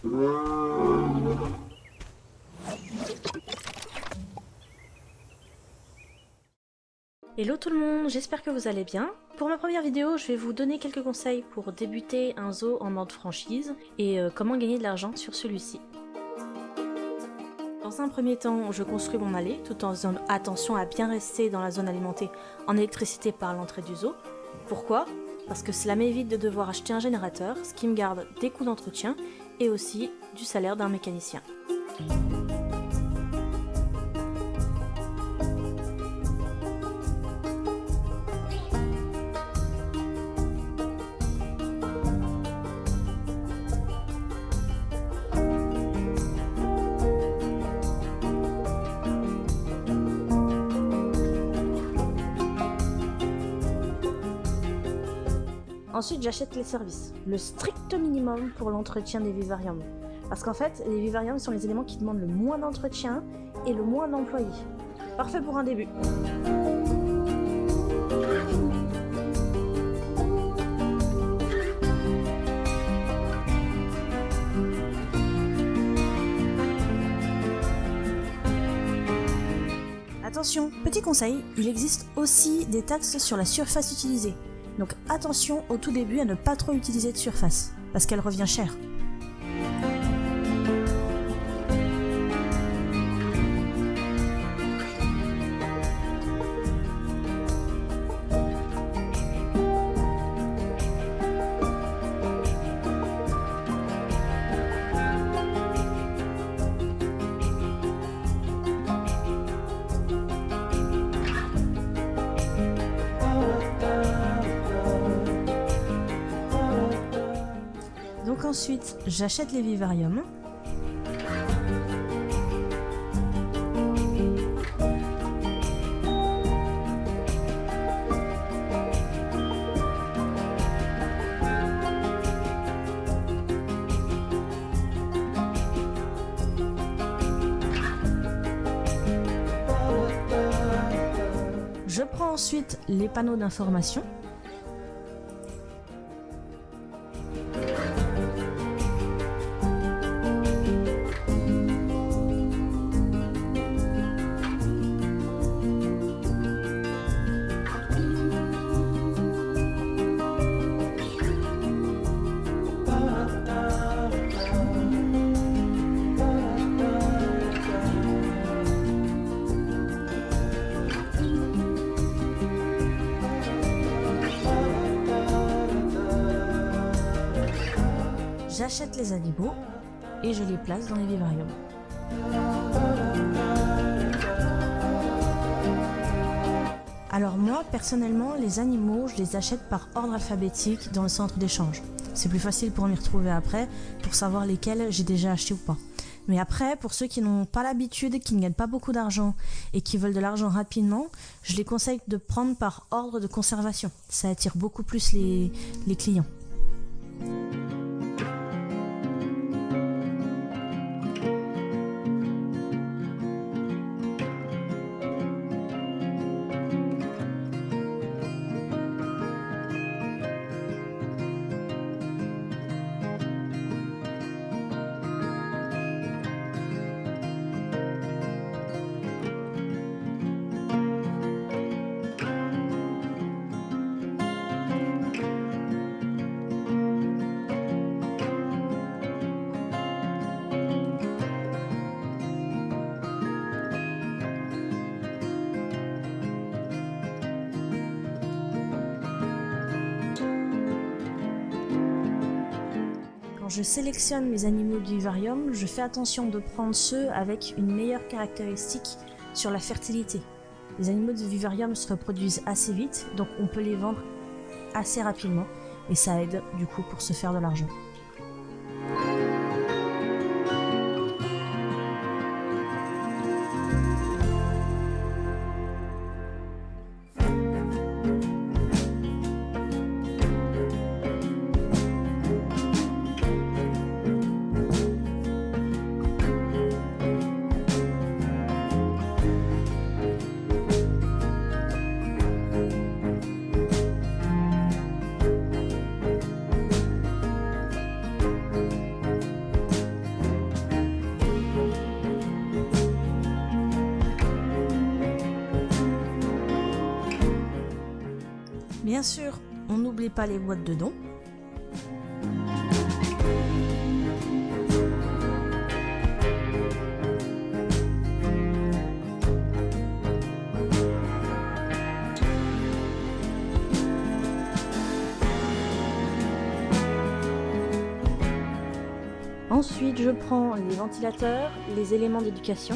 Hello tout le monde, j'espère que vous allez bien. Pour ma première vidéo, je vais vous donner quelques conseils pour débuter un zoo en mode franchise et comment gagner de l'argent sur celui-ci. Dans un premier temps, je construis mon allée tout en faisant attention à bien rester dans la zone alimentée en électricité par l'entrée du zoo. Pourquoi ? Parce que cela m'évite de devoir acheter un générateur, ce qui me garde des coûts d'entretien et aussi du salaire d'un mécanicien. Ensuite, j'achète les services, le strict minimum pour l'entretien des vivariums. Parce qu'en fait, les vivariums sont les éléments qui demandent le moins d'entretien et le moins d'employés. Parfait pour un début. Attention, petit conseil, il existe aussi des taxes sur la surface utilisée. Donc attention au tout début à ne pas trop utiliser de surface, parce qu'elle revient cher. Donc ensuite, j'achète les vivariums. Je prends ensuite les panneaux d'information. J'achète les animaux et je les place dans les vivariums. Alors moi, personnellement, les animaux, je les achète par ordre alphabétique dans le centre d'échange. C'est plus facile pour m'y retrouver après, pour savoir lesquels j'ai déjà acheté ou pas. Mais après, pour ceux qui n'ont pas l'habitude, qui ne gagnent pas beaucoup d'argent et qui veulent de l'argent rapidement, je les conseille de prendre par ordre de conservation. Ça attire beaucoup plus les clients. Quand je sélectionne mes animaux du vivarium, je fais attention de prendre ceux avec une meilleure caractéristique sur la fertilité. Les animaux du vivarium se reproduisent assez vite, donc on peut les vendre assez rapidement et ça aide du coup pour se faire de l'argent. sûr, on n'oublie pas les boîtes de dons. Ensuite, je prends les ventilateurs, les éléments d'éducation.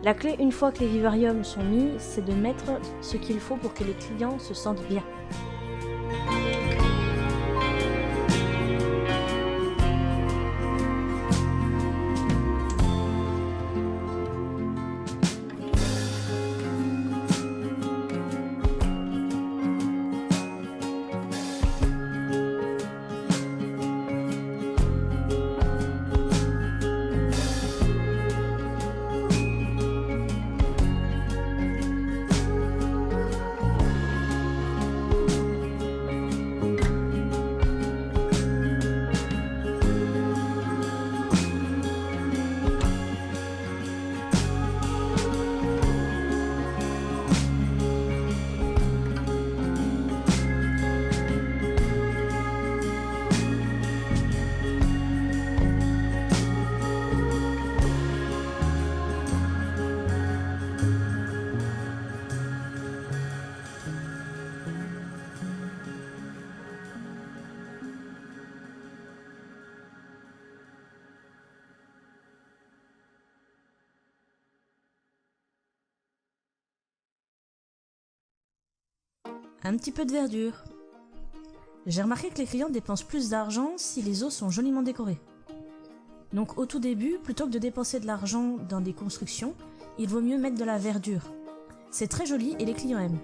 La clé, une fois que les vivariums sont mis, c'est de mettre ce qu'il faut pour que les clients se sentent bien. Un petit peu de verdure. J'ai remarqué que les clients dépensent plus d'argent si les eaux sont joliment décorées. Donc au tout début, plutôt que de dépenser de l'argent dans des constructions, il vaut mieux mettre de la verdure. C'est très joli et les clients aiment.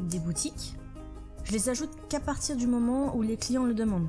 Des boutiques. Je les ajoute qu'à partir du moment où les clients le demandent.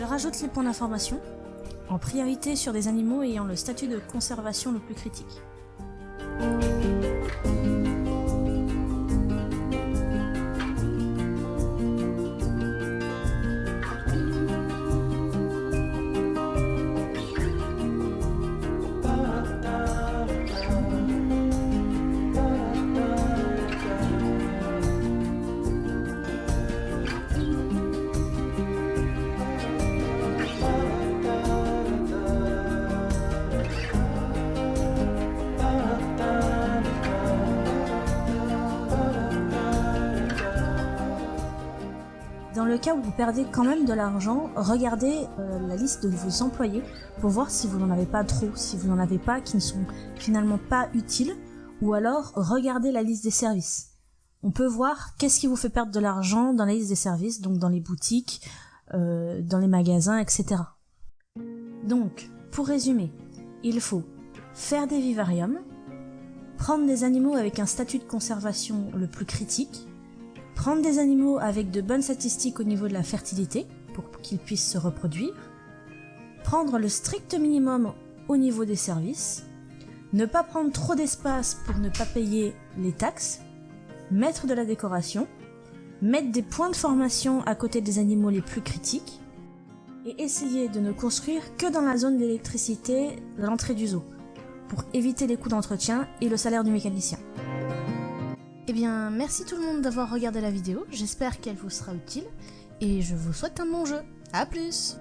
Rajoute les points d'information, en priorité sur des animaux ayant le statut de conservation le plus critique. Dans le cas où vous perdez quand même de l'argent, regardez la liste de vos employés pour voir si vous n'en avez pas trop, si vous n'en avez pas qui ne sont finalement pas utiles, ou alors regardez la liste des services. On peut voir qu'est-ce qui vous fait perdre de l'argent dans la liste des services, donc dans les boutiques, dans les magasins, etc. Donc, pour résumer, il faut faire des vivariums, prendre des animaux avec un statut de conservation le plus critique, prendre des animaux avec de bonnes statistiques au niveau de la fertilité pour qu'ils puissent se reproduire, prendre le strict minimum au niveau des services, ne pas prendre trop d'espace pour ne pas payer les taxes, mettre de la décoration, mettre des points de formation à côté des animaux les plus critiques et essayer de ne construire que dans la zone d'électricité de l'entrée du zoo pour éviter les coûts d'entretien et le salaire du mécanicien. Eh bien, merci tout le monde d'avoir regardé la vidéo, j'espère qu'elle vous sera utile et je vous souhaite un bon jeu. À plus!